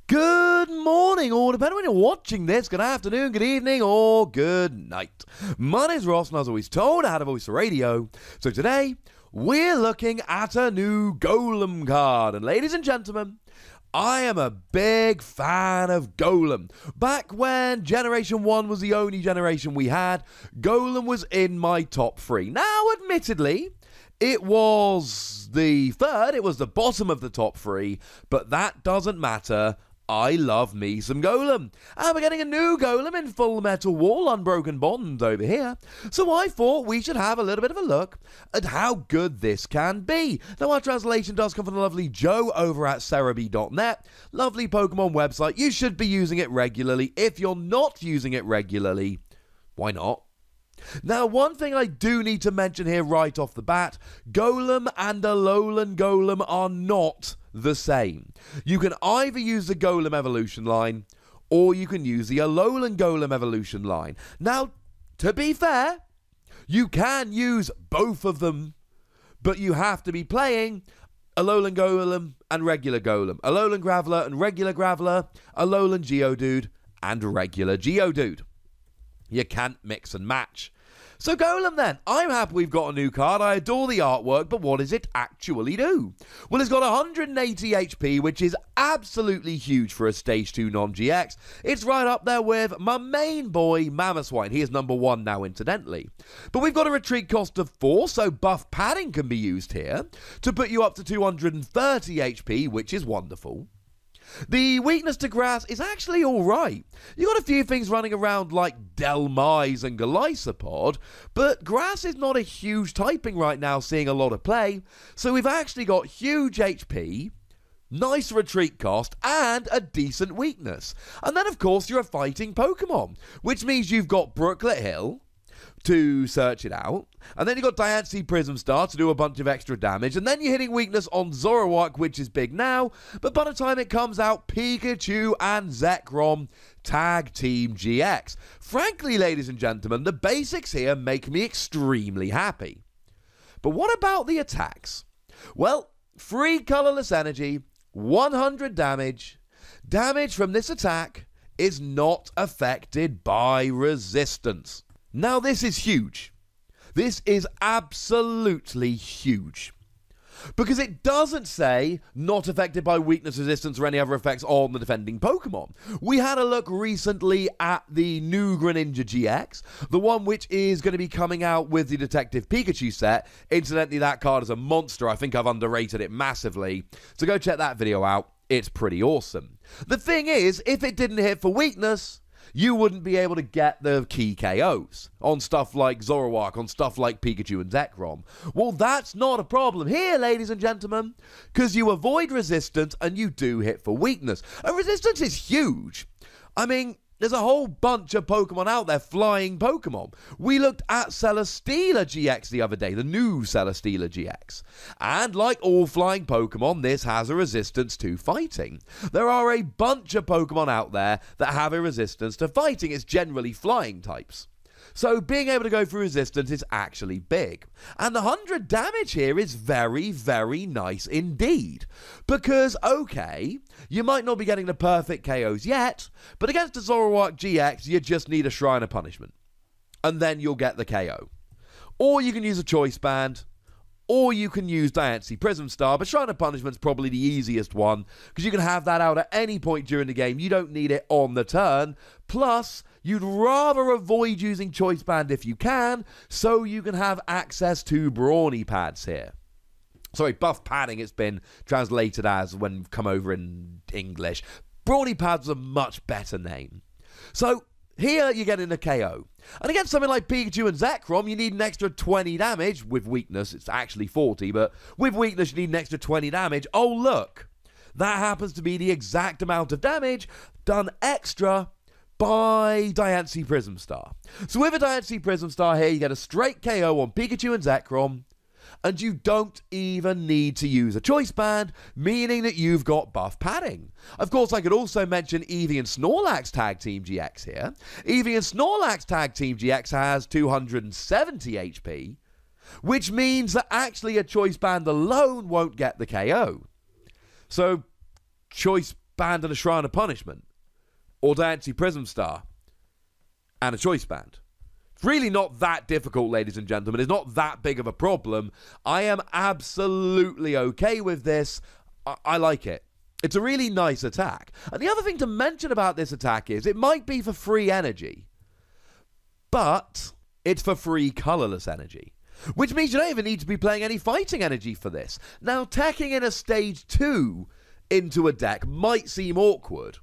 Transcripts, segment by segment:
Good morning, or depending when you're watching this, good afternoon, good evening, or good night. My name's Ross, and I was always told I had a voice for radio. So today, we're looking at a new Golem card. And ladies and gentlemen, I am a big fan of Golem. Back when Generation 1 was the only generation we had, Golem was in my top 3. Now, admittedly, it was the third, it was the bottom of the top 3, but that doesn't matter. I love me some Golem. And we're getting a new Golem in Full Metal Wall Unbroken Bond over here. So I thought we should have a little bit of a look at how good this can be. Now our translation does come from the lovely Joe over at Cerebi.net. Lovely Pokemon website. You should be using it regularly. If you're not using it regularly, why not? Now, one thing I do need to mention here right off the bat, Golem and Alolan Golem are not the same. You can either use the Golem evolution line, or you can use the Alolan Golem evolution line. Now, to be fair, you can use both of them, but you have to be playing Alolan Golem and regular Golem, Alolan Graveler and regular Graveler, Alolan Geodude and regular Geodude. You can't mix and match. So Golem then, I'm happy we've got a new card. I adore the artwork, but what does it actually do? Well, it's got 180 HP, which is absolutely huge for a Stage 2 non-GX. It's right up there with my main boy, Mamoswine. He is number 1 now, incidentally. But we've got a retreat cost of 4, so buff padding can be used here to put you up to 230 HP, which is wonderful. The weakness to grass is actually alright. You got a few things running around like Delmise and Golisopod, but grass is not a huge typing right now, seeing a lot of play. So we've actually got huge HP, nice retreat cost, and a decent weakness. And then of course you're a fighting Pokemon, which means you've got Brooklet Hill to search it out, and then you've got Diancie Prism Star to do a bunch of extra damage, and then you're hitting weakness on Zoroark, which is big now, but by the time it comes out, Pikachu and Zekrom Tag Team GX. Frankly, ladies and gentlemen, the basics here make me extremely happy. But what about the attacks? Well, 3 colorless energy, 100 damage. Damage from this attack is not affected by resistance. Now, this is huge. This is absolutely huge. Because it doesn't say not affected by weakness, resistance, or any other effects on the defending Pokemon. We had a look recently at the new Greninja GX, the one which is going to be coming out with the Detective Pikachu set. Incidentally, that card is a monster. I think I've underrated it massively. So go check that video out. It's pretty awesome. The thing is, if it didn't hit for weakness, you wouldn't be able to get the key KOs on stuff like Zoroark, on stuff like Pikachu and Zekrom. Well, that's not a problem here, ladies and gentlemen, because you avoid resistance and you do hit for weakness. And resistance is huge. I mean, there's a whole bunch of Pokemon out there, flying Pokemon. We looked at Celesteela GX the other day, the new Celesteela GX. And like all flying Pokemon, this has a resistance to fighting. There are a bunch of Pokemon out there that have a resistance to fighting. It's generally flying types. So being able to go through resistance is actually big. And the 100 damage here is very, very nice indeed. Because, okay, you might not be getting the perfect KOs yet, but against a Zoroark GX, you just need a Shrine of Punishment. And then you'll get the KO. Or you can use a Choice Band, or you can use Diancie Prism Star, but Shrine of Punishment's probably the easiest one, because you can have that out at any point during the game. You don't need it on the turn. Plus, you'd rather avoid using Choice Band if you can, so you can have access to Brawny Pads here. Sorry, Buff Padding it's been translated as when come over in English. Brawny Pads is a much better name. So, here you're getting a KO. And against something like Pikachu and Zekrom, you need an extra 20 damage. With weakness, it's actually 40, but with weakness, you need an extra 20 damage. Oh, look. That happens to be the exact amount of damage done extra by Diancie Prism Star. So with a Diancie Prism Star here, you get a straight KO on Pikachu and Zekrom, and you don't even need to use a Choice Band, meaning that you've got buff padding. Of course, I could also mention Eevee and Snorlax Tag Team GX here. Eevee and Snorlax Tag Team GX has 270 HP, which means that actually a Choice Band alone won't get the KO. So, Choice Band and a Shrine of Punishment, or Diancie Prism Star, and a Choice Band. It's really not that difficult, ladies and gentlemen. It's not that big of a problem. I am absolutely okay with this. I like it. It's a really nice attack. And the other thing to mention about this attack is it might be for free energy, but it's for free colourless energy, which means you don't even need to be playing any fighting energy for this. Now, tacking in a stage 2 into a deck might seem awkward,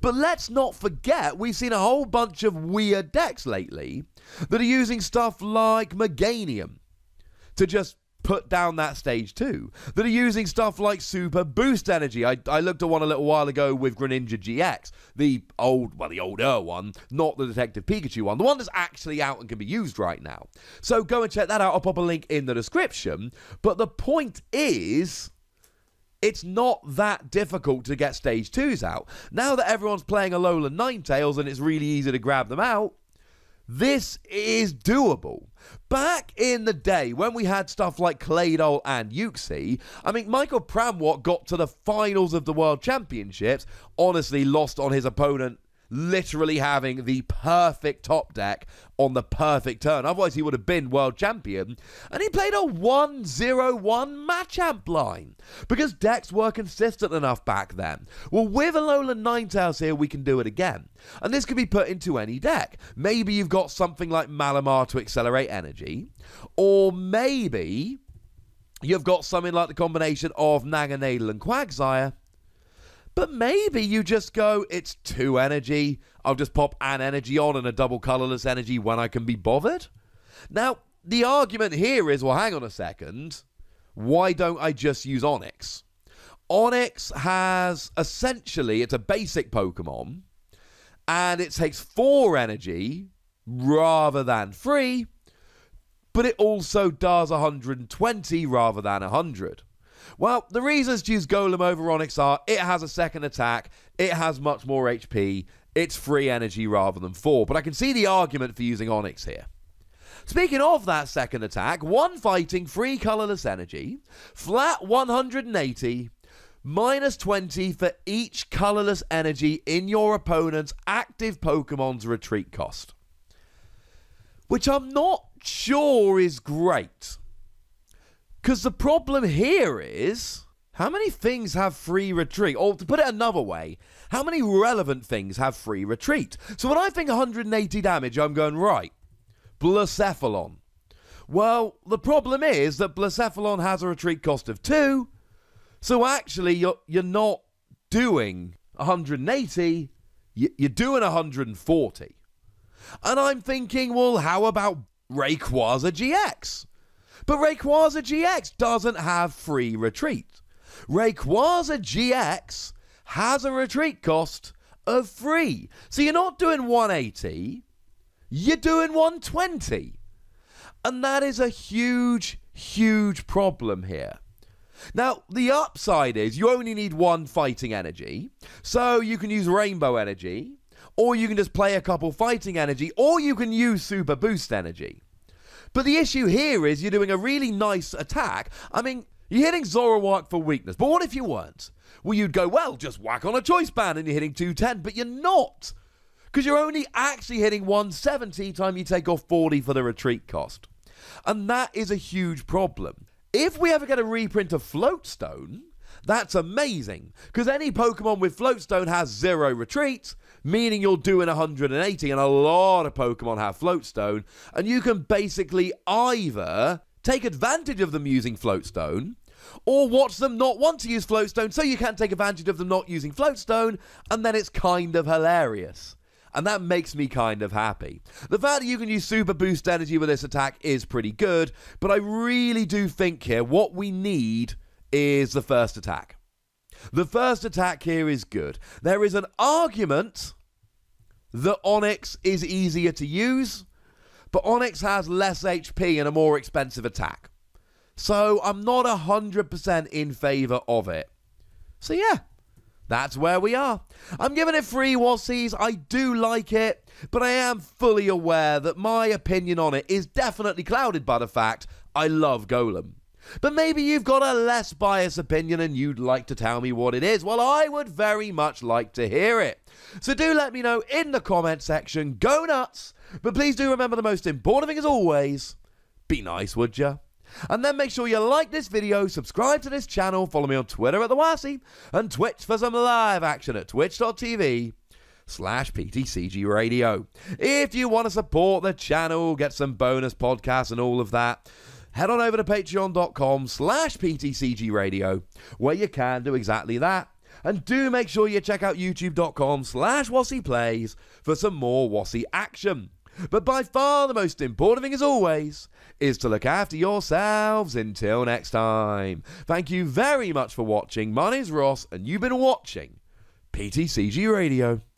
but let's not forget we've seen a whole bunch of weird decks lately that are using stuff like Meganium to just put down that stage 2, that are using stuff like Super Boost Energy. I looked at one a little while ago with Greninja GX, the older one, not the Detective Pikachu one, the one that's actually out and can be used right now. So go and check that out. I'll pop a link in the description. But the point is, it's not that difficult to get stage 2s out. Now that everyone's playing Alolan Ninetales and it's really easy to grab them out, this is doable. Back in the day, when we had stuff like Claydol and Uxie, I mean, Michael Pramwat got to the finals of the World Championships, honestly lost on his opponent literally having the perfect top deck on the perfect turn. Otherwise, he would have been world champion. And he played a 1-0-1 Machamp line because decks were consistent enough back then. Well, with Alolan Ninetales here, we can do it again. And this can be put into any deck. Maybe you've got something like Malamar to accelerate energy, or maybe you've got something like the combination of Naganadel and Quagsire. But maybe you just go, it's 2 energy, I'll just pop an energy on and a double colourless energy when I can be bothered. Now, the argument here is, well, hang on a second, why don't I just use Onix? Onix has, essentially, it's a basic Pokemon, and it takes 4 energy rather than 3, but it also does 120 rather than 100. Well, the reasons to use Golem over Onix are it has a second attack, it has much more HP, it's free energy rather than 4. But I can see the argument for using Onix here. Speaking of that second attack, 1 fighting, free colourless energy, flat 180, minus 20 for each colourless energy in your opponent's active Pokemon's retreat cost. Which I'm not sure is great. Because the problem here is, how many things have free retreat? Or to put it another way, how many relevant things have free retreat? So when I think 180 damage, I'm going, right, Blacephalon. Well, the problem is that Blacephalon has a retreat cost of 2, so actually you're not doing 180, you're doing 140. And I'm thinking, well, how about Rayquaza GX? But Rayquaza GX doesn't have free retreat. Rayquaza GX has a retreat cost of 3. So you're not doing 180, you're doing 120. And that is a huge, huge problem here. Now, the upside is you only need 1 fighting energy. So you can use Rainbow Energy, or you can just play a couple fighting energy, or you can use Super Boost Energy. But the issue here is you're doing a really nice attack. I mean, you're hitting Zoroark for weakness. But what if you weren't? Well, you'd go, well, just whack on a Choice Band and you're hitting 210. But you're not. Because you're only actually hitting 170 time you take off 40 for the retreat cost. And that is a huge problem. If we ever get a reprint of Floatstone, that's amazing. Because any Pokemon with Floatstone has 0 retreat, meaning you're doing 180, and a lot of Pokemon have Floatstone, and you can basically either take advantage of them using Floatstone, or watch them not want to use Floatstone, so you can't take advantage of them not using Floatstone, and then it's kind of hilarious. And that makes me kind of happy. The fact that you can use Super Boost Energy with this attack is pretty good, but I really do think here what we need is the first attack. The first attack here is good. There is an argument that Onix is easier to use, but Onix has less HP and a more expensive attack. So I'm not 100% in favour of it. So yeah, that's where we are. I'm giving it 3 Wassies. I do like it, but I am fully aware that my opinion on it is definitely clouded by the fact I love Golem. but maybe you've got a less biased opinion and you'd like to tell me what it is. Well, I would very much like to hear it. So do let me know in the comment section. Go nuts! But please do remember the most important thing as always, be nice, would ya? And then make sure you like this video, subscribe to this channel, follow me on Twitter at The Wassy, and Twitch for some live action at twitch.tv/PTCG Radio. If you want to support the channel, get some bonus podcasts and all of that, head on over to patreon.com/PTCG Radio, where you can do exactly that. And do make sure you check out youtube.com/WassyPlays for some more Wassy action. But by far the most important thing as always is to look after yourselves until next time. Thank you very much for watching. My name's Ross and you've been watching PTCG Radio.